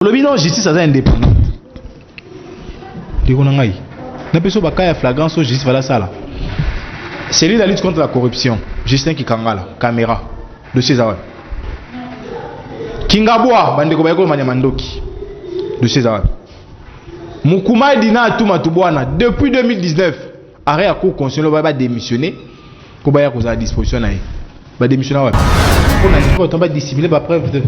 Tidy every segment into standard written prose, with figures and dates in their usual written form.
Le bilan justice est indépendante. N'a pas de flagrance sur justice voilà ça là. C'est lui la lutte contre la corruption. Justin Kikangala, caméra de César. Kingaboa, bandeko bayako manyamandoki de César. Mukuma Dina Tumatubuana depuis 2019 arrêt à cour constitutionnel va démissionner pour baya à disposition naï. Va démissionner ouais. Pour n'a pas autant discipliné par preuve de.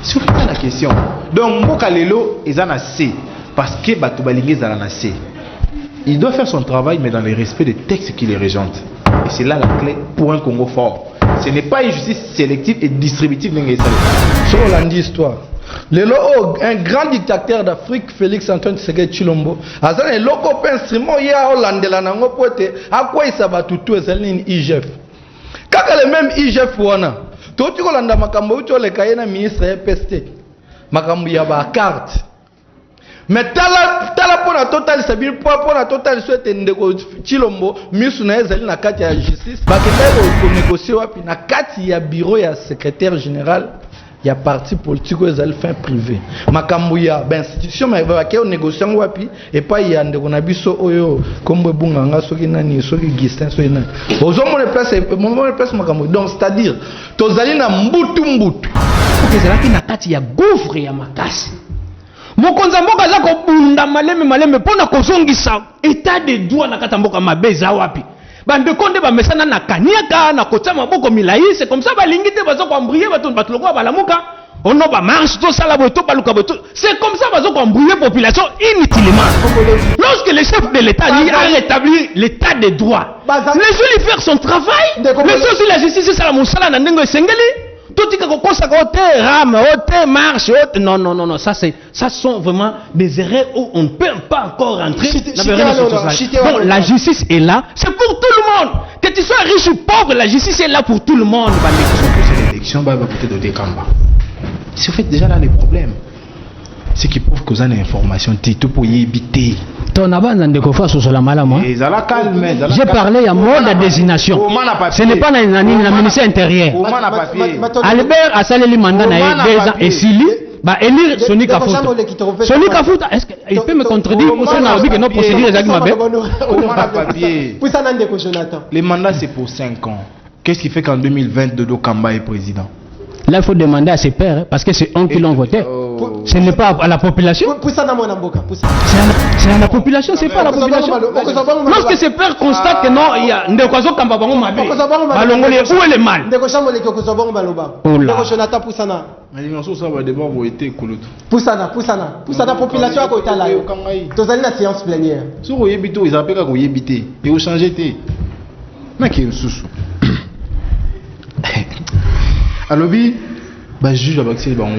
C'est ça la question. Donc Mboka Lelo ils en a assez parce que batu balingi za na assez. Il doit faire son travail mais dans le respect des textes qui les régentent. Et c'est là la clé pour un Congo fort. Ce n'est pas une justice sélective et distributive. Sur l'andi histoire. Un grand dictateur d'Afrique, Félix Antoine Tshisekedi Tshilombo, a un loco instrument il y a Hollandais nango pote à quoi il s'abat tout ezali IGF. Quand le même IGF wana, tout tu kolanda makambo tu le kayena ministre PST. Makambo ya ba carte. Mais tala pona total sabir pona total souhaite ndeko Tshilombo misu na ezali na kati ya justice bakendako ko négocier wapi na kati ya bureau ya secrétaire général ya parti politique ezali fin privé makambo ya ba institution ma bakeo négocier wapi et pas ya ndeko na biso oyo kombo bunganga soki nani soki Gistin soki nani ozo mon place makambo donc c'est-à-dire tozali na mbutu pour que ezalaki na kati ya gouffre ya makasi. Mokonza mboka za ko bunda maleme pona kozongisa état de droit na kata mboka mabeza wapi bande konde ba mesana na kaniaka na kotsa maboko milai c'est comme ça balingi te bazo ko embrouiller bato lokwa balamuka ono ba marche to sala boto baluka boto c'est comme ça bazo ko embrouiller population inutilement. Lorsque le chef de l'état a rétabli l'état de droit laissez-lui faire son travail laissez aussi la justice ça la mosala na ndengo esengeli. Tout ce que rame, marche, non, ça sont vraiment des erreurs où on ne peut pas encore rentrer. Bon, la justice est là, c'est pour tout le monde. Que tu sois riche ou pauvre, la justice est là pour tout le monde. L'élection va peut-être au décamba. C'est en fait déjà là les problèmes. C'est qu'ils prouvent que vous avez une information, tout pour y éviter. J'ai parlé à mode de désignation. Ce n'est pas dans le ministère intérieur. Albert a salé le mandat il y a 2 ans et Sili va élire Soni Kafuta. Soni Kafuta, est-ce qu'il peut me contredire pour ça que nos procédures les mandats c'est pour 5 ans. Qu'est-ce qui fait qu'en 2020 Dodo Kamba est président? Là il faut demander à ses pairs parce que c'est eux qui l'ont voté. Ce n'est pas à la population. C'est à la population, c'est pas à la population. Lorsque ces pères constatent que non, il y a Ndekwazo Kambabango Mabé, Balongolé, où est le mal? Poussana, population à côté là. Tous allez la séance plénière. Si vous avez ils appellent à vous éviter. Et vous changez. Mais qui est sous. Alors, bah juge avec ces bon.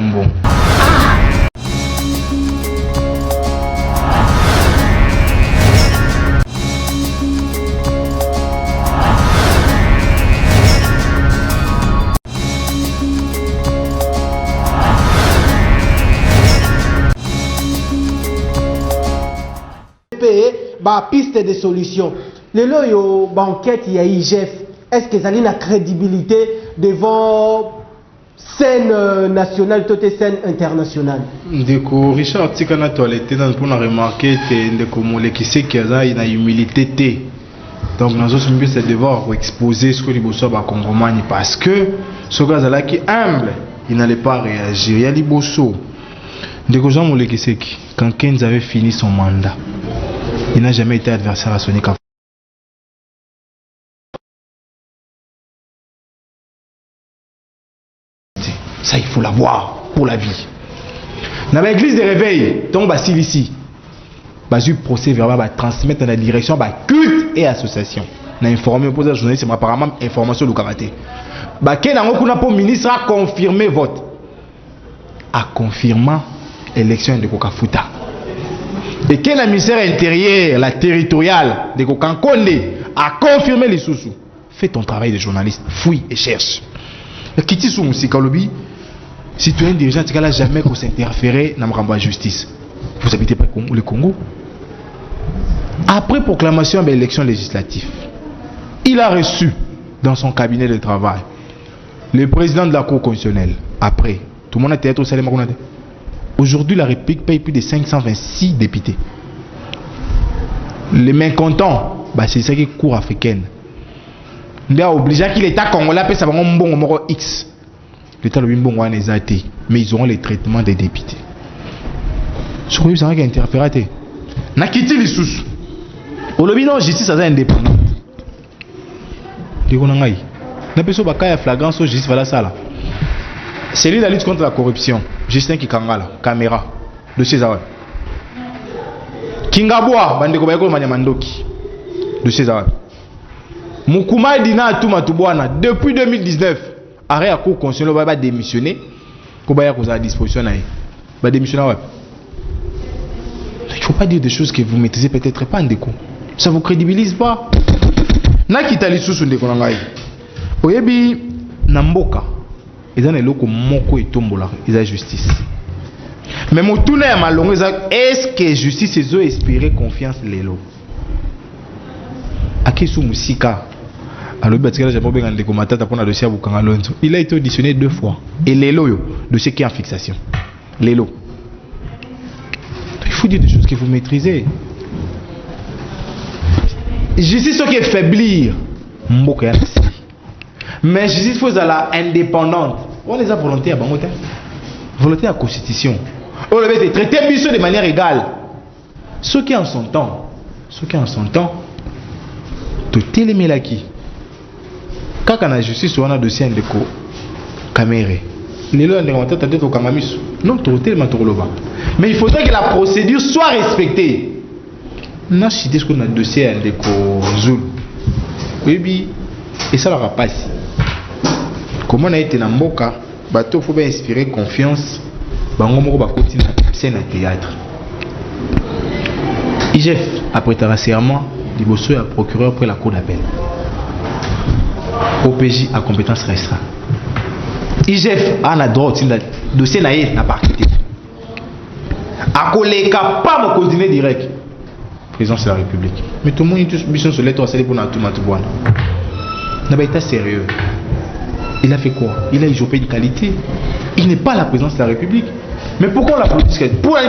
Piste de solution. Le loyo banquette il y a IGF. Est-ce que ça a une crédibilité devant scène nationale, toute scène internationale? Ndeko Richard Tikana toilette pour remarquer que ndeko mole qui sait qu'il y a une humilité. Donc nous avons mis ce devoir pour exposer ce que les bosso ba Congomani parce que ce gars là qui humble, il n'allait pas réagir. Il y a les bosso. Ndeko Jean Mole qui sait quand Kenz avait fini son mandat. Il n'a jamais été adversaire à Soni Kafuta. Ça, il faut l'avoir pour la vie. Dans l'église de réveil, donc Basile ici, Basu procès verbal va transmettre dans la direction culte et association. On a informé au posé journaliste, c'est apparemment information du karaté. Baké n'a aucun pour ministre a confirmé vote. A confirmant élection de Kafuta. Et que la ministère intérieur, la territoriale de Kokankonde a confirmé les sous-sous. Fais ton travail de journaliste, fouille et cherche. Kiti sous Moussika-Lobi, citoyen dirigeant, tu n'as jamais s'interférer dans la justice. Vous habitez pas le Congo. Après proclamation de l'élection législative, il a reçu dans son cabinet de travail le président de la Cour constitutionnelle. Après, tout le monde a été au salaire. Aujourd'hui, la République paye plus de 526 députés. Les mécontents, bah, c'est ça qui est cour africaine. On est obligé qu'il l'État congolais paye ça va un bon X. L'État le bon est athée, mais ils auront les traitements des députés. Je crois que ça va interférer. Na quitté les sous. Au lobby non justice ça indépendante. Diko nangai. Na peso bakaya flagrant so justice voilà ça là. C'est lui la lutte contre la corruption. Justin Kikangala, caméra. Dossier Zawa. Kingabwa bandeko bayeko manyamandoki. Dossier Zawa. Mukuma Dina Atuma Tubwana depuis 2019 arrêt à cour constitutionnel va démissionner. Ko baya ko za disposition na ba démissionner wa. Il ne faut pas dire des choses que vous maîtrisez peut-être pas en déco. Ça ne vous crédibilise pas. Na kitali susu ndeko na ngai. Oyebi na mboka. Eza na loko moko etombola, eza justice. Mais motuna ya malongo eza est-ce que justice ezo espérer confiance lelo? Akisu musika. Alors batikala japo benga ndeko matata pona dossier ya Bukanga Lonzo. Il a été auditionné 2 fois. Et lelo yo, dossier qui est en fixation. Lelo. Il faut dire des choses que vous maîtrisez. Justice ce qui est faiblir. Mboka ya nasi. Mais justice faut la indépendante. On les a volontaires à Bangote. Volontaire à la constitution. On les traiter de manière égale. Ceux qui en sont temps. Tout télémé là qui. Quand on a justice on a dossier de co caméré. Les lois de commentaires t'as au kamamis. Non tout tellement tout le bas. Mais il faudrait que la procédure soit respectée. Non si ce qu'on a dossier de co Zul. Oui et ça leur a passé. Comment on a été dans Mboka, il faut bien inspirer confiance. Bango va continuer à scène à théâtre. IGF, après ta serment, il y a procureur pour la cour d'appel. OPJ à compétence restreinte. IGF a la droit de dossier n'a pas quitté. À collègue pas me continuer direct. Présidence de la République. Mais tout le monde est mission sur l'état pour tout matouboana. N'a pas été sérieux. Il a fait quoi? Il a usurpé une qualité. Il n'est pas la présidence de la République. Mais pourquoi on l'applaudit? Pour aller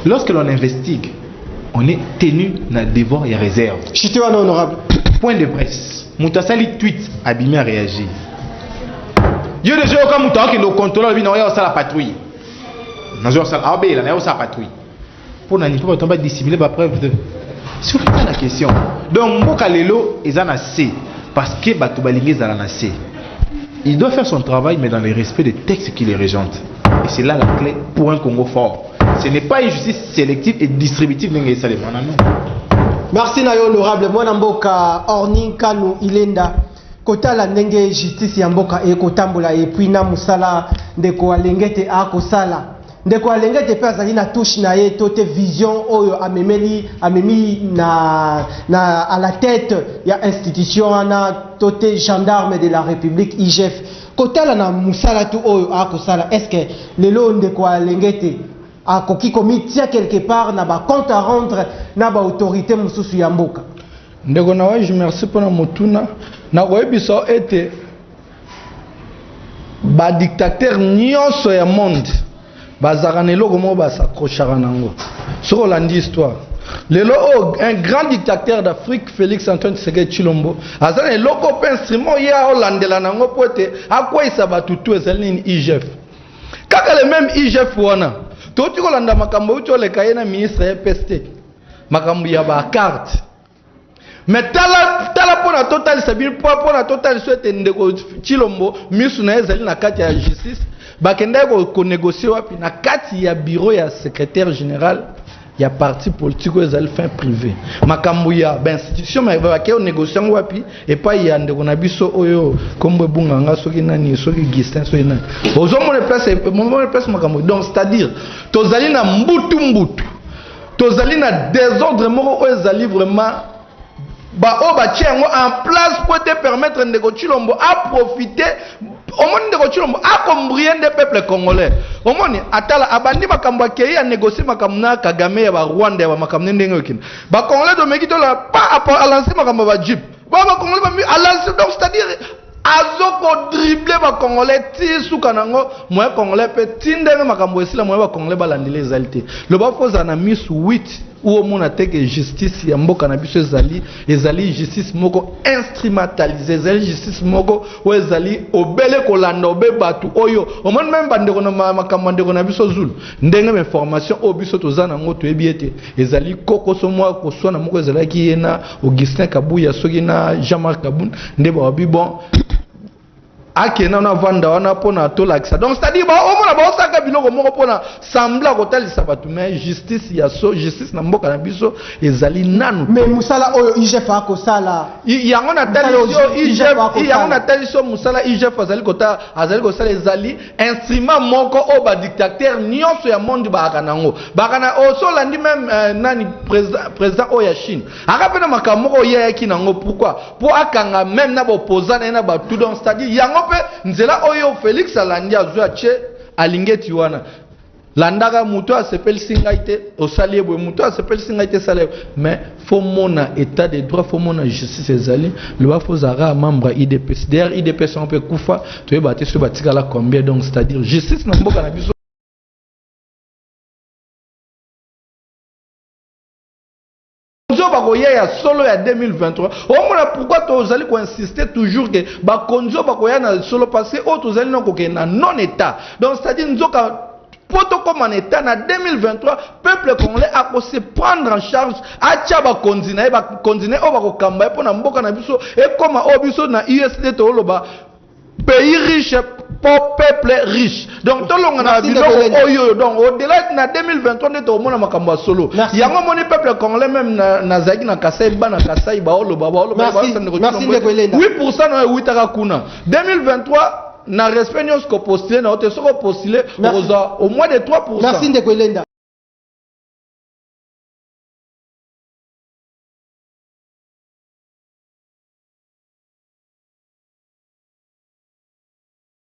lorsque l'on investigue, on est tenu dans le devoir et la réserve. Je suis honorable. Point de presse. Moutassali tweet, abîmé à réagir. Il y a des gens comme Moutassali qui nous contrôlent, ils n'ont pas la patrouille. Ils n'ont pas la patrouille. Pour ne pas dissimuler la preuve de. C'est ça la question. Donc, Mokalelo, ils en ont assez. Parce que il doit faire son travail, mais dans le respect des textes qui les régentent. Et c'est là la clé pour un Congo fort. Ce n'est pas une justice sélective et distributive. Merci Nayo honorable. Moi Namboka Orning Kanu Ilenda. Kota la ndenge justice ya mboka e kotambola et puis na musala ndeko alengete a kosala. Ndeko alengete pe azali na touche na ye tote vision oyo amemi na à la tête ya institution ana tote gendarme de la République IGF. Kotala na musala tu oyo akosala, est-ce que lelo ndeko alengete akoki komitia quelque part na ba compte à rendre na ba autorité mususu ya mboka? Ndeko na wa je merci pour na motuna na koyebiso ete ba dictateur nyonso ya monde bazaka na eloko moko basaccrochaka nango. Sur Hollande histoire un grand dictateur d'Afrique, Félix Antoine Tshisekedi Tshilombo, azana eloko pe instrument ya olandela nango po ete akweyisa batutu ezali nini IGF. Kaka le même IGF wana toti kolanda makambo uti oleka ye na ministre ya PST makambo ya bakarte. Mais tala pona total sabili pona total souhaite ndeko Tshilombo misu na ezali na kati ya justice bakenda ko négocier wapi na kati ya bureau ya secrétaire général ya parti politique ezali fin privé makambo ya institution mais bakeo négocier wapi et pas ya ndeko na biso oyo kombo bunganga soki nani soki Gistin soki nani ozomona place makambo. Donc c'est-à-dire tozali na mbutu tozali na désordre moko oyo ezali vraiment en place pour te permettre Ndeko Tshilombo à profiter au monde Ndeko Tshilombo à combrir des peuples congolais. Au monde atala abandi makambo akei à négocier makambo na Kagame ya ba Rwanda ya makambo ndenge okina. Ba Congolais do mekito la pas à lancer makambo ba jeep. Ba Congolais ba à lancer, donc c'est-à-dire azoko dribbler ba congolais ti suka nango moyen congolais pe tindenge makambo esila moyen ba congolais balandela ezalité le ba foza na miss 8 ou mona teke justice ya mboka na biso ezali justice moko instrumentalisée ezali justice moko o ezali obele kolanda obe batu oyo omoni même bandeko na makambo ndeko na biso zulu ndenge me formation o biso tozana ngo to ebiete ezali kokoso mwa koswana moko ezalaki yena Augustin Kabuya soki na Jean-Marc Kabun ndeba wabi bon akena na vanda wana pona to lakisa donc c'est à dire ba omona ba osaka biloko moko pona sembla kotalisa batu mais justice ya so justice na mboka na biso ezali nanu mais musala oyo IGF akosala yango na talisio IGF yango na talisio musala IGF azali kosala ezali instrument moko o ba dictateur nyonso ya monde ba kanango ba kana oso landi même nani président o ya Chine akapena makamoko yaki nango pourquoi pour akanga même na opposant na ba tout donc c'est à dire yango nzela oyo Félix alandi azwa che alingeti wana landaka muto asepeli singaite osali ebwe muto asepeli singaite sale mais faut mona état de droit faut mona justice ezali le ba faut zara membre IDPS derrière IDPS on peut kufa to ebate so batika la combien donc c'est à dire justice na mboka na biso ya solo ya 2023 omona pourquoi tozali ko insister toujours que ba konzo bakoya na solo passé o tozali na kokena non état donc c'est à dire nzoka poto comme en état na 2023 peuple congolais a ko se prendre en charge acha ba konzina o ba ko kamba po na mboka na biso e comme o biso na USD to loba pays riche pour peuple riche donc tout le monde a biloko donc au-delà na 2023 nde to mona makambo solo yango moni peuple congolais même na zaki na Kasai bana Kasai ba olo ba 8% na 8 kuna 2023 na respect nyos ko postuler na ote soko postuler au moins de 3%. Merci Ndeko Elenda.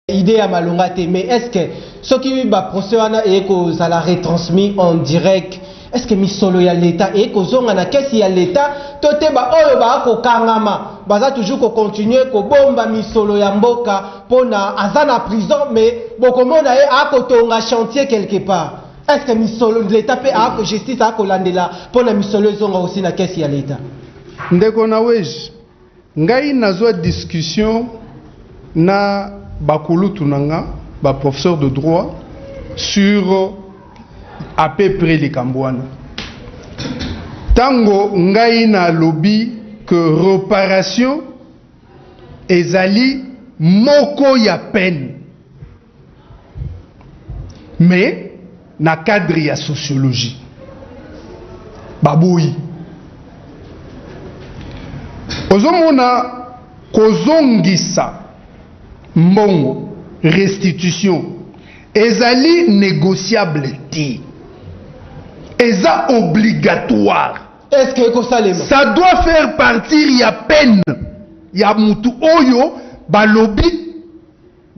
Idée à Malongate, mais est-ce que ce qui va procéder et que ça l'a retransmis en direct, est-ce que misolo ya l'État et que zonga na kesi ya l'État, tote ba oyo ba ko kangama, baza toujours ko continuer ko bomba misolo ya mboka pona azana prison mais bokomona e ako tonga chantier quelque part. Est-ce que misolo l'État pe ako justice ako landela pona misolo zonga aussi na kesi ya l'État? Ndeko na weji ngai nazwa discussion na bakulu tunanga ba professeur de droit sur à peu près les Cambouanes. Tango ngai na lobby que réparation ezali moko ya peine. Mais na cadre ya sociologie. Baboui. Ozomona kozongisa mbongo restitution ezali négociable ti eza obligatoire. Est-ce que ça doit faire partie ya peine ya mutu oyo ba lobby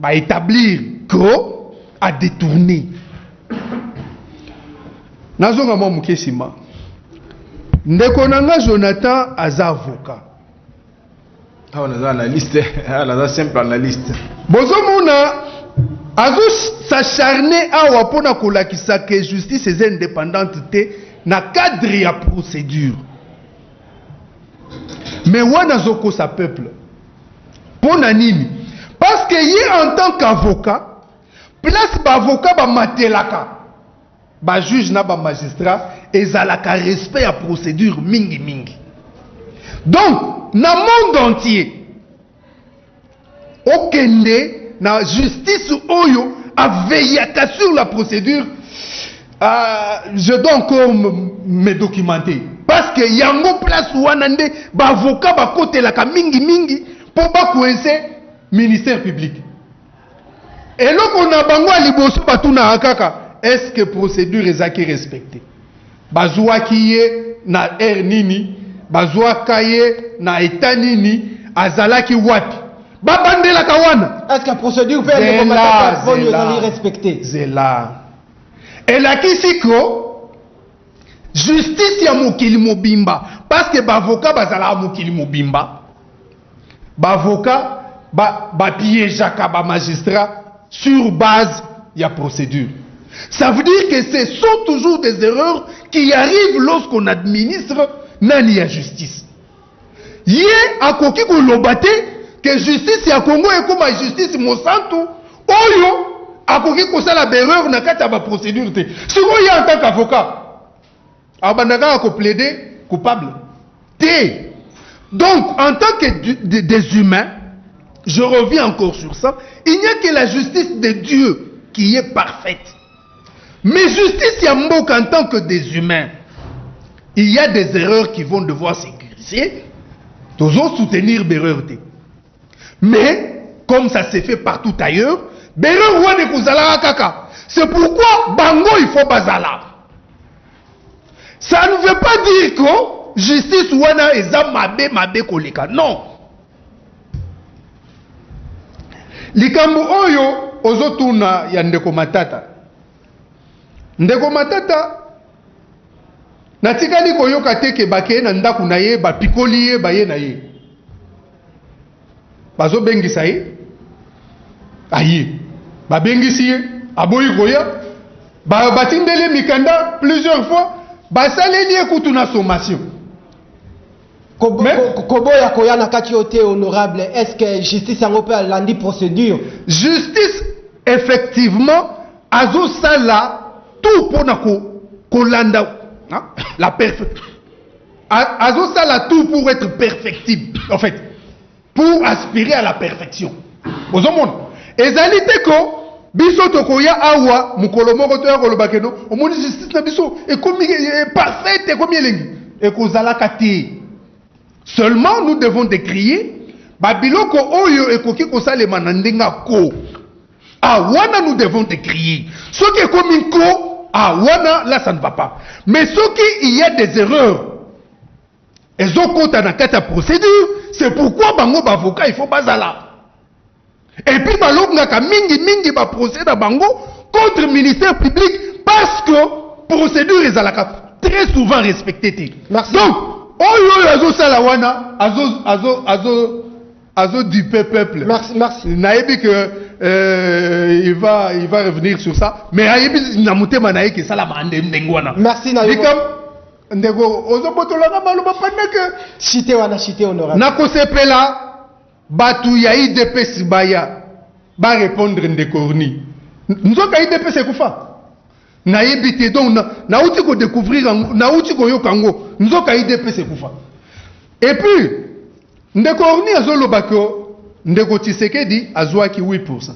ba établir ko a détourner nazonga mo mukesima ndeko nanga Jonathan aza avocat. Ah, on a la liste, on a simple analyste. Bozomona azus s'acharner awa pona kolakisa que justice est indépendante te na cadre ya procédure. Mais wana zoko sa peuple. Pona nini? Parce que yi en tant qu'avocat, place ba avocat ba matelaka. Ba juge na ba magistrat ezalaka respect à procédure mingi mingi. Donc, na monde entier, okende na justice oyo a veillé sur la procédure. Je dois encore me documenter. Parce que yango place wanande ba avocat ba kote la ka mingi mingi pour ba coincer ministère public. Et là qu'on a bango liboso batuna akaka, est-ce que procédure ezaki respectée? Bazwa kiye na nini? Bazwa kaye na etanini azalaki wapi babandela kawana. Est-ce que la procédure peut être respectée? Zela et la kisiko justice ya mokili mobimba parce que bavoka bazala mokili mobimba bavoka piégeaka ba magistrat sur base ya procédure. Ça veut dire que ce sont toujours des erreurs qui arrivent lorsqu'on administre nani ya justice. Yé akoki ko lobate que justice ya Congo est comme justice Monsanto oyo akoki ko sala erreur na kati ya ba procédure te. Siko y en tant qu'avocat abandaka ko plaider coupable. T. Donc, en tant que des humains, je reviens encore sur ça, il n'y a que la justice de Dieu qui est parfaite. Mais justice Yambok en tant que des humains, il y a des erreurs qui vont devoir sécuriser, toujours soutenir l'erreur. Mais, comme ça s'est fait partout ailleurs, c'est pourquoi Bango il faut bazala. Ça ne veut pas dire que justice wana eza mabe koleka. Non. Likambo oyo ozotuna ya ndeko matata. Ndeko matata natikali koyoka teke bakeye na ndaku na ye bapikoli ye baye na ye. Bazo bengisa ye. Aye. Babengisi ye aboyi koya. Batindele mikanda plusieurs fois. Basaleli ekutu na sommation. Koboya koya na kati yote honorable, est-ce que justice yango pe landi procédure? Justice effectivement azo sala tout pour na kolanda la perfection. Azo sala tout pour être perfectible en fait, pour aspirer à la perfection. Ozomona ezalité ko biso tokoya awa mukolo moko to ya kolobake no omoni justice na biso ekomi parfaite ekomi elengi ekozala kati. Seulement nous devons décrier babiloko oyo ekoki kosalema na ndenga ko awana nous devons décrier ce qui est comme ko awana là ça ne va pas. Mais ce qui il y a des erreurs ezokota na kata procédure, c'est pourquoi bango bavoka il faut bazala. Et puis balongaka mingi ba procéder à bango contre le ministère public parce que procédure ezalaka très souvent respectée. Merci. Donc oyo azo sala wana azo du peuple. Merci. Naebi que il va revenir sur ça, mais ayebi na mutema nae ke sala mande ndengwana. Merci na Dikam ndego ozo botolanga maloba pandeke chité honorable. na kosepela batu ya IDPS baya ba répondre ndekorni. Nzoka IDPS kufa. Na yebite donc na uti ko découvrir na uti ko yokango nzoka IDPS kufa. Et puis ndekorni azolo bako ndeko Tshisekedi azwaki 8%.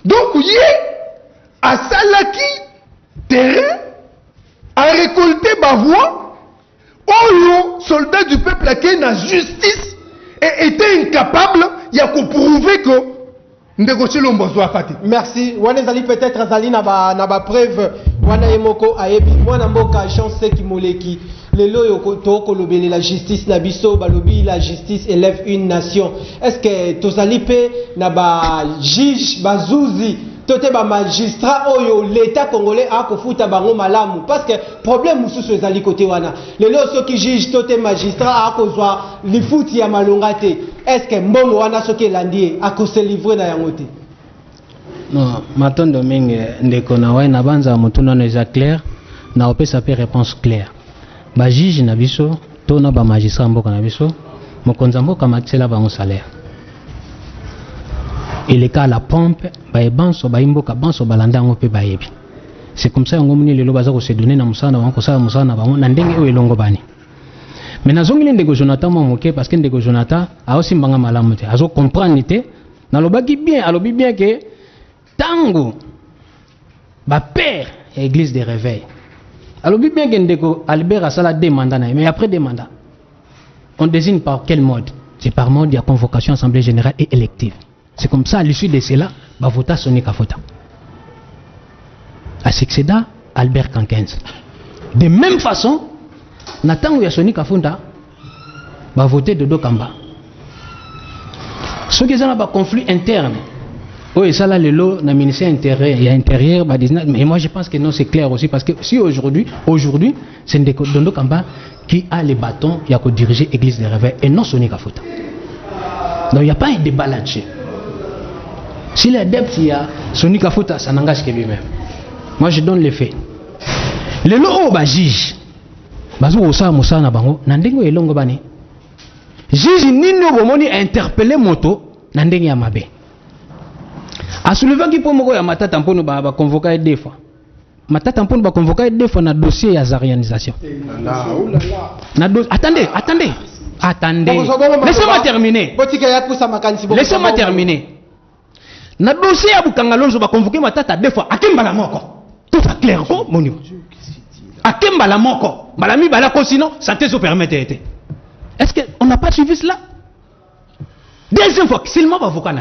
Donc yé a salaki terrain a récolté ma voix. Oyo soldat du peuple a qui na justice et était incapable ya ko prouver que ndeko Chilombo zwa fati. Merci. Wana zali peut-être azali na ba preuve wana yemoko ayebi mwana mboka chance ki moleki lelo yo to ko lobeli la justice na biso balobi la justice élève une nation. Est-ce que tozali pe na ba juge bazuzi tote ba magistrat oyo l'état congolais a kofuta bango malamu parce que problème mususu ezali côté wana lelo soki juge tote magistrat a kozwa lifuti ya malonga te. Est-ce que mbongo wana soki elandi a ko se livrer na yango te? Non, matondo mingi ndeko na wai na banza mutuna na eza clair na opesa pe réponse claire. Ba juge na biso to na ba magistrat mboka na biso mokonza mboka matsela bango salaire. Il est qu'à la pompe ba ebanso ba imboka banso balanda ngo pe ba yebi. C'est comme ça ngo muni lelo baza ko se donner na musana bango ko sala musana bango na ndenge o elongo bani. Mais nazongile ndeko Jonathan momoke parce que ndeko Jonathan a aussi mbanga malamu te azo comprendre te na lobaki bien alobi bien que tango ba père église de réveil alobi bien que ndeko Albert a sala deux mandats mais après deux mandats on désigne par quel mode? C'est par mode de convocation assemblée générale et élective. C'est comme ça à l'issue de cela ba vota Soni Kafota a succéda Albert Kankens. De même façon Natango ya Soni Kafunda va voter Dodo Kamba. Ce qui est un conflit interne. Oui, ça là le lot na ministère intérieur bah mais moi je pense que non c'est clair aussi parce que si aujourd'hui c'est Dodo Kamba qui a les bâtons qui a diriger l'église de réveil et non Soni Kafunda. Donc il n'y a pas un débat là-dessus. S'il est adepte, il y a Sony Kafuta, ça n'engage que lui-même. Moi, je donne les faits. Les lots, bah, juge. Bazo osa musa na bango, nandengo elongo bani. Juge nino bomoni a interpellé moto, nandengo ya mabe. A soulevé qui pour moko ya matata mpono ba convoquer deux fois. Matata mpono ba convoquer deux fois na dossier ya zarianisation. Attendez. Laissez-moi terminer. Laissez-moi terminer. Na dossier ya Bukangalonzo ba convoquer matata deux fois. Akemba la moko. Tout ça clair ko monio. Akemba la moko. Malami balako sinon santé se permettait. Est-ce qu'on n'a pas suivi cela? Deuxième fois, c'est le mot avocat.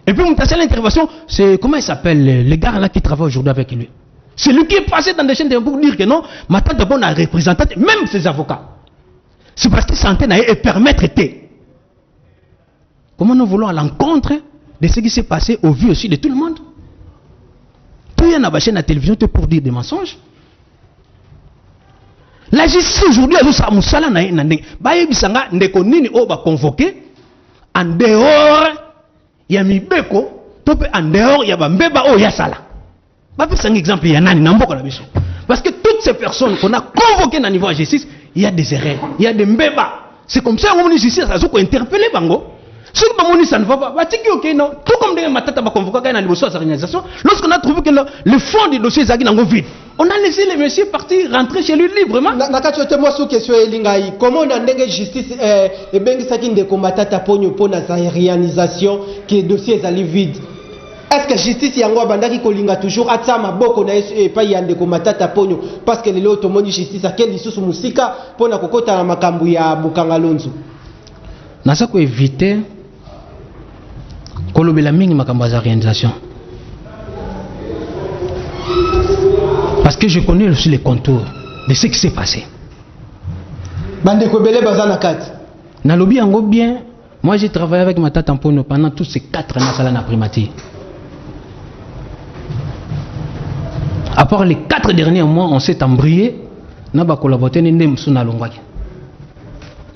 Et puis, l'intervention, c'est comment il s'appelle, le gars là qui travaille aujourd'hui avec lui. C'est lui qui est passé dans des chaînes pour dire que non, ma tante de bonne a représenté même ses avocats. C'est parce que santé n'a et permettre été. Comment nous voulons à l'encontre de ce qui s'est passé au vu aussi de tout le monde? Tout y en a ma chaîne à la télévision pour dire des mensonges. La justice aujourd'hui, elle a musala na nande. Baye bisanga ndeko nini o ba convoqué en dehors ya mibeko, tope en dehors ya ba mbeba o ya sala. Ba pesa un exemple ya nani na mboka na biso. Parce que toutes ces personnes qu'on a convoquées dans le niveau de la justice, il y a des erreurs, il y a des mbeba. C'est comme ça qu'on justice ça ko interpeller bango. Ce que ça ne va pas. Non. Tout comme des matata ba convoqué dans l'organisation, lorsqu'on a trouvé que le fond du dossier est vide, on a laissé les messieurs partir, rentrer chez lui librement. Comment on a une justice et bien que ça qui ne combattata pour la réalisation que le dossier est vide? Est-ce que justice yango bandaki kolinga toujours atama boko na et pas yande combattata ponyo parce que les autres moni justice a quel lisusu musika pona kokota na makambu ya Bukangalonzo? Nasa ko éviter kolobela mingi makambo ya réalisation. Parce que je connais aussi les contours de ce qui s'est passé. Bande ko belé bazana kat. Na lobi yango bien, moi j'ai travaillé avec ma tante Mpono pendant tous ces 4 ans à la primature. À part les 4 derniers mois, on s'est embrouillé. Na ba collaborer ndé msuna longwaki.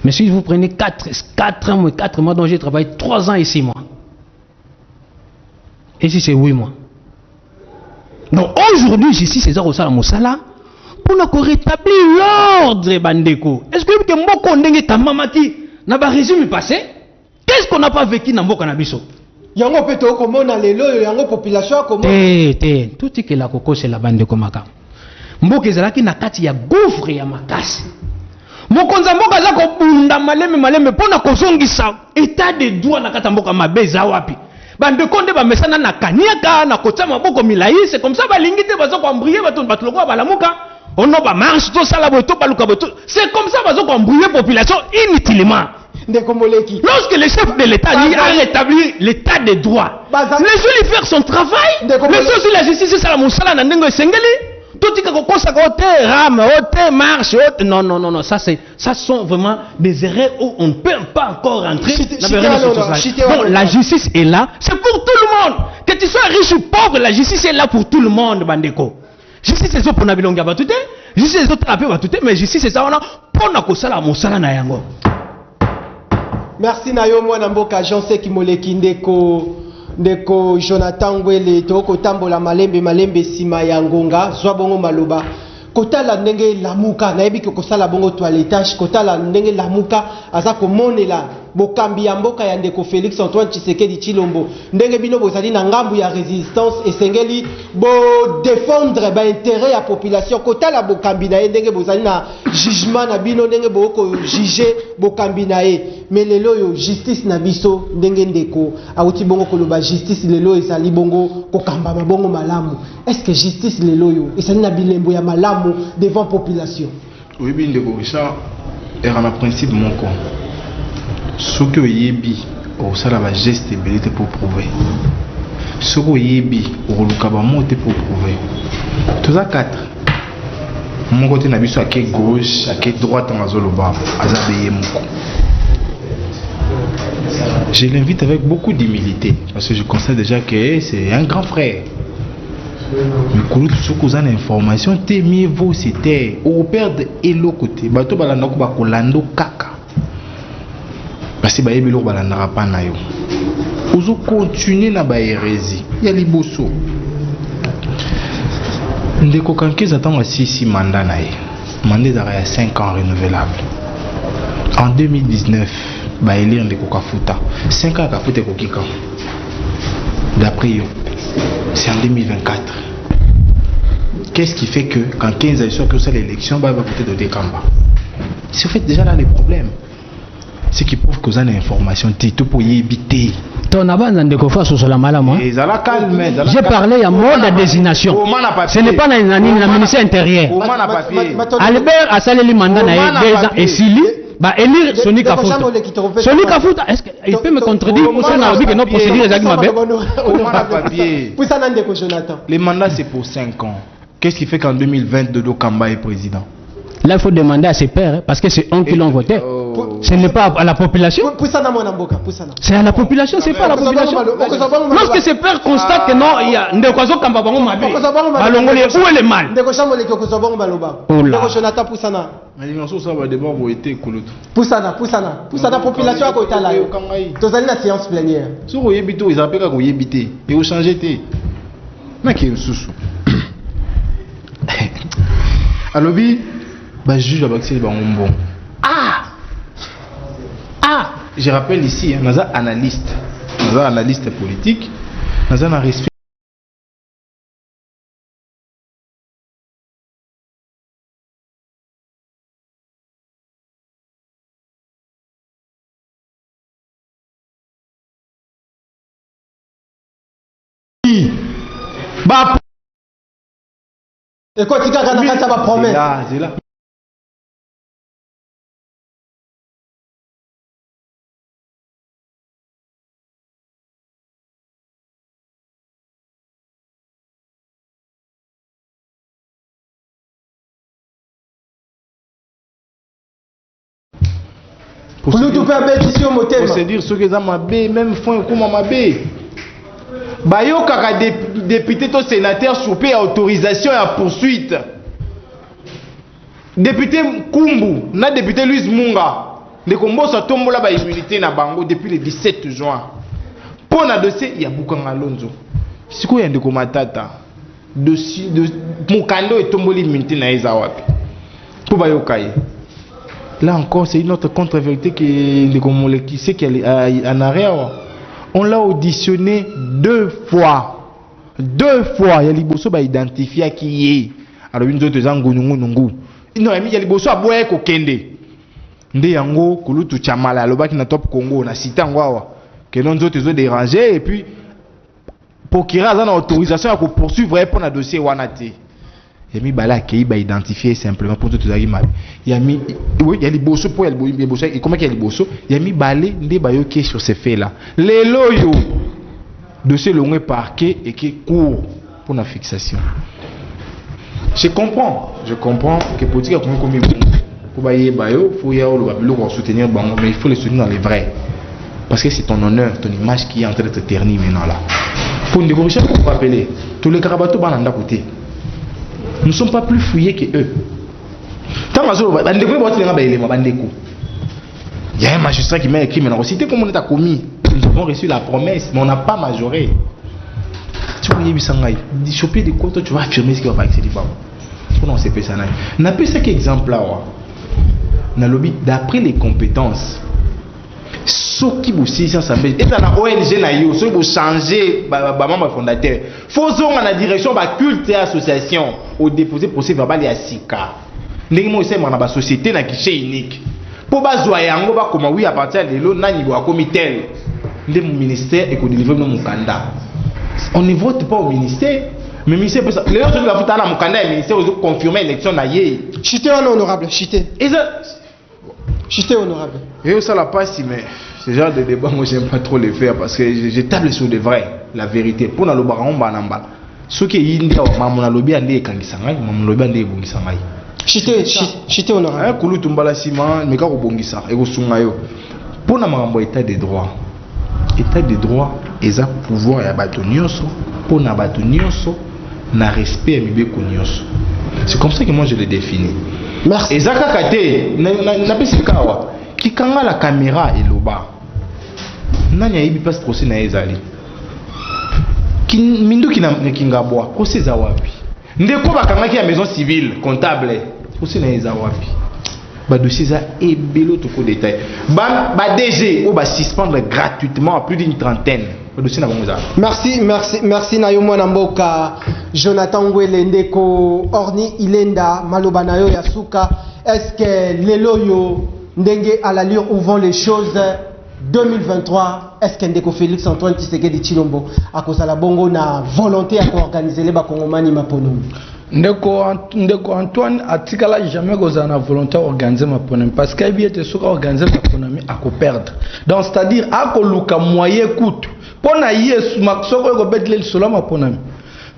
Mais si vous prenez 4 mois dont j'ai travaillé 3 ans et 6 mois. Et si c'est 8 mois. Donc aujourd'hui, justice c'est ça au sala mosala pour nous rétablir l'ordre bandeko. Est-ce que vous mboko ndenge tamamaki na ba régime passé? Qu'est-ce qu'on n'a pas vécu dans mboka na biso? Yango peto komona lelo yango population comment? Tout ce que la koko c'est la bandeko maka. Mboka ezalaki na kati ya gouffre ya makasi. Mokonza mboka za ko bunda maleme pona kozongisa état de droit na kata mboka mabeza wapi? Bande konde ba mesana na kaniaka na kotsa maboko milai, c'est comme ça ba lingite bazo ko embrouiller bato batuloko ba lamuka ono ba marche to sala boto baluka boto, c'est comme ça bazo ko embrouiller population inutilement. Lorsque le chef de l'État a rétabli l'état de droit, laissez-lui faire son travail. Laissez aussi la justice ça la musala na ndengo sengeli. Tout ce qu'on consacre au rame, au marche, non, ça sont vraiment des erreurs où on ne peut pas encore rentrer. Donc la justice est là, c'est pour tout le monde. Que tu sois riche ou pauvre, la justice est là pour tout le monde, bandeko. Justice c'est ça pour nabilonga batute, justice c'est ça pour batute, mais justice c'est ça on a pour na kosala mosala na yango. Merci Nayo mwana mboka Jean Seki Moleki ndeko Jonathan Ngwele toko tambola malembe sima ya ngonga zwa bongo maloba kotala ndenge lamuka nayebi ko kosala bongo toilettage kotala ndenge lamuka aza komonela bokambi ya mboka ya ndeko Félix Antoine Tshisekedi Tshilombo ndenge bino bozali na ngambu ya résistance esengeli bo défendre ba intérêt ya population kotala bokambi na ndenge bozali na jugement na bino ndenge boko juger bokambi na mais lelo yo justice na biso ndenge ndeko auti bongo koloba justice lelo ezali bongo kokamba bongo malamu. Est-ce que justice lelo yo ezali na bilembo ya malamu devant population? Oui bien ndeko ça est un principe moko. Ce que yebi au sala ba geste abilité pour prouver. Ce que yebi au lukaba monte pour prouver. Tout ça 4. Mon côté na biso à quai gauche, à quai droite en azoloba, azabeye moko. Je l'invite avec beaucoup d'humilité parce que je constate déjà que c'est un grand frère. Mais quand vous avez une information, mieux vaut c'était au perdre et l'autre côté. Bato balanda ko bakolando kaka. Parce que bayebi lo balanda pa na yo. ozo continuer na ba hérésie ya liboso ndeko Kankeza attend 6 mandats na ye mandat ya 5 ans renouvelable en 2019 ba élire ndeko Kafuta 5 ans Kafuta ko kika d'après yo c'est en 2024. Qu'est-ce qui fait que quand 15 ans que c'est l'élection va voter de Dekamba? C'est en fait déjà là les problèmes. C'est qui prouve que vous avez l'information tout pour y éviter. Ton abandon de Kofa sur la maladie. J'ai parlé à mode de désignation. Ce n'est pas dans le ministère intérieur. Albert a salé le mandat et Sili. Bah, élire Sony Kafuta. Sony Kafuta, est-ce qu'il peut me contredire pour ça n'a que nos procédures les mandats c'est pour 5 ans. Qu'est-ce qui fait qu'en 2020 Dodo Kamba est président? Là il faut demander à ses pairs parce que c'est eux qui l'ont voté. Ce n'est pas à la population. C'est à la population, c'est pas à la population. Lorsque ses pairs constatent que non, il y a Ndekwazo Kamba Bango Mabé. Balongolé, où est le mal? Oh là. Mais il y a ça va d'abord voter Kouloutou. Poussana, population à côté là. Tu as une séance plénière. Si vous avez bité, ils appellent vous bité. Et vous changez té. Mais qui est sous. Alors oui, bah juge Abaxi le bon. Je rappelle ici, nous avons analyste politique, nous avons un respect. Et quand tu as ta promesse. C'est là. Pour nous tout faire bêtise au motel. C'est dire ce que ça m'a bé, même fond comme m'a bé. Bayo kaka député to sénateur soupé à autorisation et à poursuite. Député Kumbu, na député Louise Munga, les combos sont tombés là immunité na bango depuis le 17 juin. Pour na dossier il y a Bukanga Lonzo. C'est quoi y a de matata dossier de Mukando et tombé l'immunité na Ezawapi. Pour bayo kaye. Là encore, c'est une autre contre-vérité qui sait qu'elle est en arrière. On l'a auditionné 2 fois. 2 fois. Il y a Liboso qui identifié qui est. Alors, une autre nungu. Il y a Liboso à boire kokende. Nde yango kulutu chamala loba ki na top Congo na cité ngwawa. Que non autres ont dérangé et puis pour qu'il y ait une autorisation pour poursuivre pour un dossier wanate. Il y a mis bala qui va identifier simplement pour tout ça. Il y a mis oui, il y a les bossos pour les bossos et comment il y a les bossos, il y a mis balé des bayo qui sur ces faits là. Les loyaux de ce long parquet et qui court pour la fixation. Je comprends que politique a combien pour bailler bayo, faut y avoir le pour soutenir bango, mais il faut le soutenir dans les vrais. Parce que c'est ton honneur, ton image qui est en train d'être ternie maintenant là. Pour une correction pour vous rappeler, tous les carabatos bananda côté. Nous ne sommes pas plus fouillés que eux. Tant il y a un magistrat qui m'a écrit, mais cité comme on a commis. Nous avons reçu la promesse, mais on n'a pas majoré. Tu vois, il y a choper des comptes, tu vas affirmer ce qui va pas accéder. On sait pas ça. On a plus ça qu'exemple là. On a lobby d'après les compétences. Ce qui vous dit, ça s'appelle. Et dans la ONG, ce qui vous changer, membre fondateur. Faisons en la direction de culte et association au déposer procès verbal et à SICA. Nous sommes dans la société qui est unique. Pour bazoyer en gros, comme oui, à partir de l'eau, nani doit comiter. Le ministère et qu'on délivre nos mukanda. On ne vote pas au ministère. Mais le ministère peut ça. Les autres doivent voter à la mukanda et le ministère ont confirmé l'élection naïe. Chité honorable, chité. Chité honorable. Et ça la passe, mais ce genre de débat, moi j'aime pas trop les faire parce que je table sur le vrai, la vérité. Pour nous, le baron banamba. Ce qui est india, maman a lobby andé kangisangai, maman lobby andé bongisangai. Chité honorable. Un koulou tumbala sima, mais quand bongisa, et sungayo. Pour nous, maman état de droit. État de droit, ils ont pouvoir à batonioso, pour na batonioso, na respect à mibeko nyoso. C'est comme ça que moi je le définis. Merci. Et Zaka Kate, n'a pas ce cas. Qui kanga la caméra et l'oba. nani ayibi place procès na ezali mindu kingabwa procès za wapi ndeko bakangaki ya maison civile comptable procès na eza wapi ba dossier za ebelo toko détail ba DG ou ba suspendre gratuitement à plus d'une trentaine ba dossier na bango za. Merci na yo mwana mboka Jonathan Ngwele ndeko Orni Ilenda maloba na yo ya suka. Est-ce que lelo yo ndenge à l'allure où vont les choses 2023 est-ce que ndeko Félix Antoine Tshisekedi Tshilombo akozala bongo na volonté à organiser les bakongomani maponomi? Ndeko Antoine atikala jamais kozala na volonté à organiser maponomi parce qu'il y a soka organiser maponomi à perdre. Donc c'est-à-dire akoluka moyen coûte pona yesu maksoko ko betle solo maponomi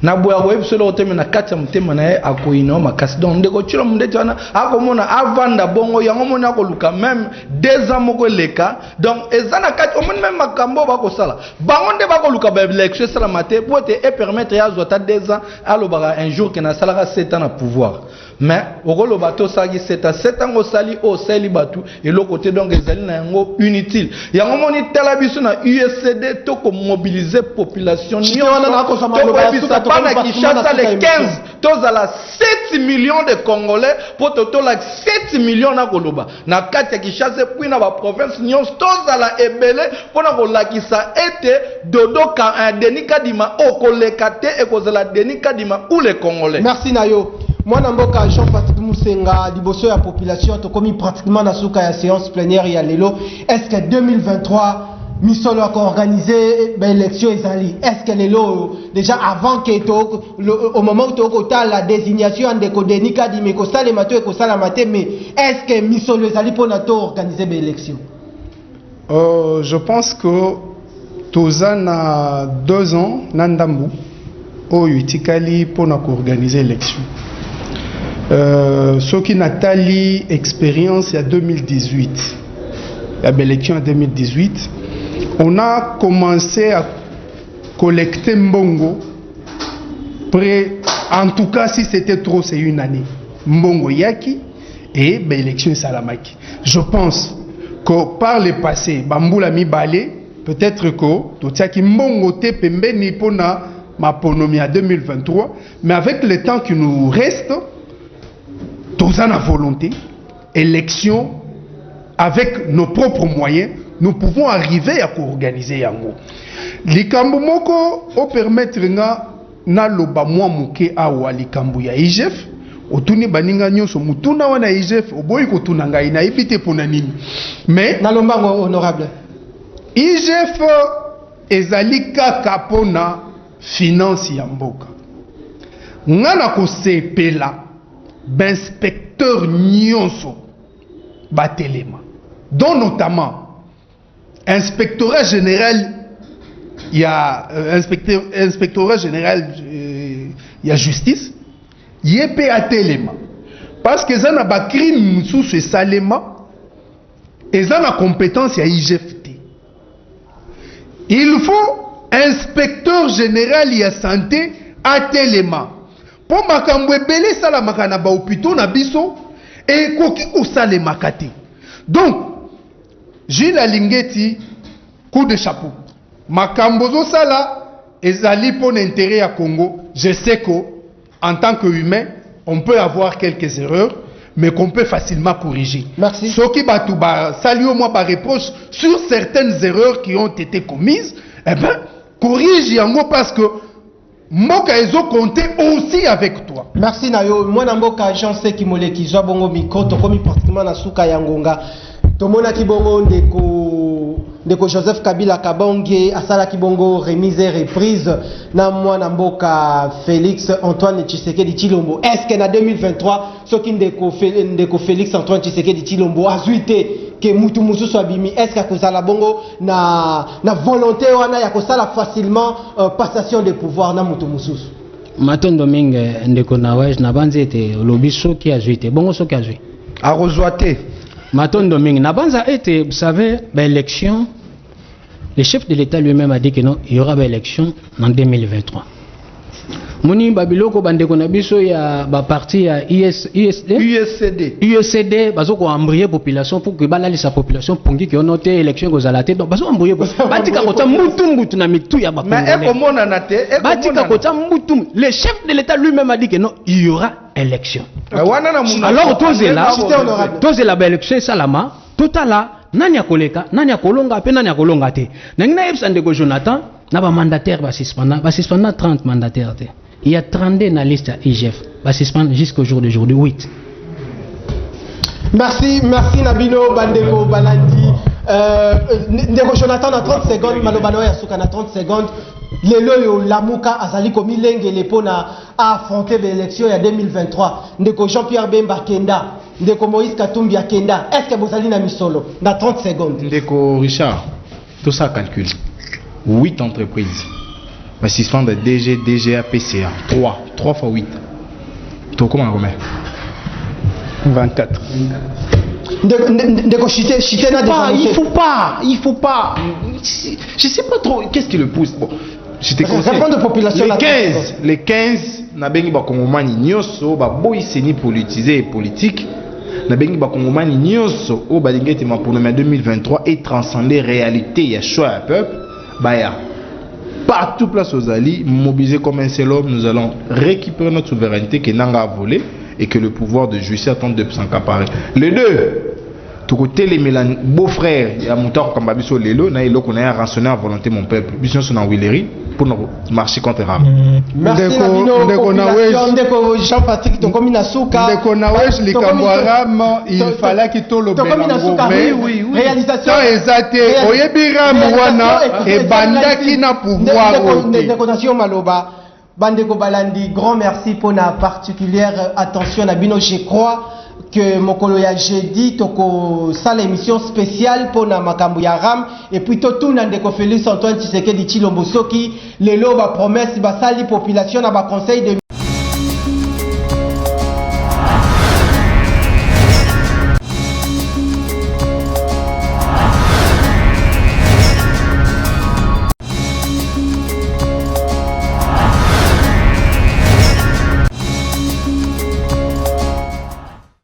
na boya ko ebisolo oteme na kati ya mutema na ye akoina makasi donc ndeko tshilo mundeti wana akomona avanda bongo yango mona akoluka même 2 ans moko leka donc ezana kati omoni même makambo bakosala bango nde bakoluka ba élection sala maté pour te permettre ya zota 2 ans alobaka un jour que na salaka 7 ans na pouvoir mais okolo bato saki 7 ans osali osali batu et le côté donc ezali na yango inutile yango moni tala biso na USCD to ko mobiliser population nyonso pana Kinshasa les 15 tozala 7 millions de Congolais pour totola 7 millions na koloba na kati ya Kinshasa puis na ba province nyonso tozala ebele pona kolakisa ete dodo ka Denis Kadima okoleka te ekozala Denis Kadima ou les Congolais. Merci Nayo. Mwana mboka Jean-Patrick Musenga liboso ya population to komi pratiquement na suka ya séance plénière ya lelo. Est-ce que 2023 Misolo a organisé l'élection ezali? Est-ce que lelo déjà avant que au moment où tu as la désignation de Denis Kadima ko sala mato ko sala maté mais est-ce que Misolo ezali pour nato organiser l'élection? Je pense que tozana 2 ans nandambu oyo itikali pour organiser l'élection. Ce qui Nathalie expérience en 2018, l'élection en 2018, on a commencé à collecter mbongo près, en tout cas si c'était trop c'est une année, mbongo yaki et l'élection salamaki. Je pense que par le passé, bamboula mi balé, peut-être que totiaki mbongo te pembeni pona ma ponomie à 2023, mais avec le temps qui nous reste, tous en a volonté, élection, avec nos propres moyens, nous pouvons arriver à organiser yango. Likambo moko o permettre na loba mwa muke awa likambo ya IGF, otuni baninga nyonso mutuna wana IGF oboyi ko tunanga ina ibite pona nini. Mais na lombango honorable. IGF ezali kaka pona finance ya mboka. Ngana ko sepela d'inspecteur nyonso batelema dont notamment inspectorat général il y a inspectorat général il y a justice yep atelema parce que ça na ba crime sous ce salema et ça na compétence ya IGFT. Il faut inspecteur général ya santé atelema pour makambo ebele sala makana ba hôpitaux na biso et koki ko sale makate. Donc Gilles Alingeti coup de chapeau. Makambo zo sala ezali pour l'intérêt à Congo. Je sais que en tant qu'humain, on peut avoir quelques erreurs mais qu'on peut facilement corriger. Merci. Ce qui ba salut moi par reproche sur certaines erreurs qui ont été commises, eh ben corrige yango parce que Mboka ezo compter aussi avec toi. Merci Nayo. Moi na mboka Jean Seki Moleki zwa bongo micro to komi pratiquement na suka ya ngonga. Tomona kibongo ndeko Joseph Kabila Kabonge asala kibongo remise reprise na mwana mboka Félix Antoine Tshisekedi Tshilombo. Est-ce que na 2023 soki ndeko Félix Antoine Tshisekedi Tshilombo azuite que mutu mususu abimi, est-ce que kozala bongo na volonté wana ya kosala facilement passation de pouvoir na mutu mususu? Matondo mingi ndeko na waj na banza ete lobi soki azuite bongo soki azui arozwate Matondo mingi na banza ete vous savez l'élection, le chef de l'État lui-même a dit que non, il y aura une élection en 2023. moni babiloko bandeko na biso ya ba parti ya USCD bazo ko embrayer population pour que balalisa population pongi ki onote élection kozala te donc bazo embrayer batika kota mutu na mitu ya ba mais ekomona na te batika kota mutu le chef de l'état lui-même a dit que non il y aura élection alors tozela ba élection salama totala nani akoleka nani akolonga pe nani akolonga te nangina yebsa ndeko Jonathan na ba mandataire ba suspendre 30 mandataires te. Il y a 32 dans la liste à IGF. Va suspendre jusqu'au jour d'aujourd'hui 8. Merci Nabino Bandeko Balandi. Ndeko Jonathan à 30 secondes, Malobano Yasuka à 30 secondes. Lelo Lamuka Azali komi lengele pona affronter l'élection il y a 2023. Ndeko Jean-Pierre Bemba Kenda, Ndeko Moïse Katumbi Kenda. Est-ce que vous allez na misolo dans 30 secondes? Ndeko Richard, tout ça calcule. 8 entreprises. Va suspendre DG, DGA, PCA. 3 fois 8. Tu comment combien? 24. Il faut pas. Je sais pas trop qu'est-ce qui le pousse. Bon, je te conseille. Les 15, na bengi ba kongomani nyoso ba boy seni politisé et politique. Na bengi ba kongomani nyoso o ba lingete ma pour le 2023 et transcender réalité ya choix à peuple. Baya. Partout place aux alliés, mobilisés comme un seul homme, nous allons récupérer notre souveraineté que Nanga a volé et que le pouvoir de justice attend de s'accaparer. Les deux, tout côté les beaux-frères, il y a mon temps comme Babiso Lelo, na ilo qu'on a rançonné à volonté mon peuple. Bision sont en Willery pour nous marcher contre Ram. Merci Nabino, Ndeko Jean-Patrick, ton comme Inasuka. Ndeko Nawesh, les Kamwaram, il fallait qu'il tourne le Bélango. Oui. Réalisation. Ça exacté. Oyebiram wana et Bandaki na pouvoir. Ndeko Nation Maloba. Bandeko Balandi, grand merci pour la particulière attention Nabino. Je crois que Mokolo ya jeudi toko ça l'émission spéciale pour na makambu ya Ram et puis tout na ndeko Félix Antoine Tshisekedi Tshilombo soki lelo ba promesse ba sali population na ba conseil de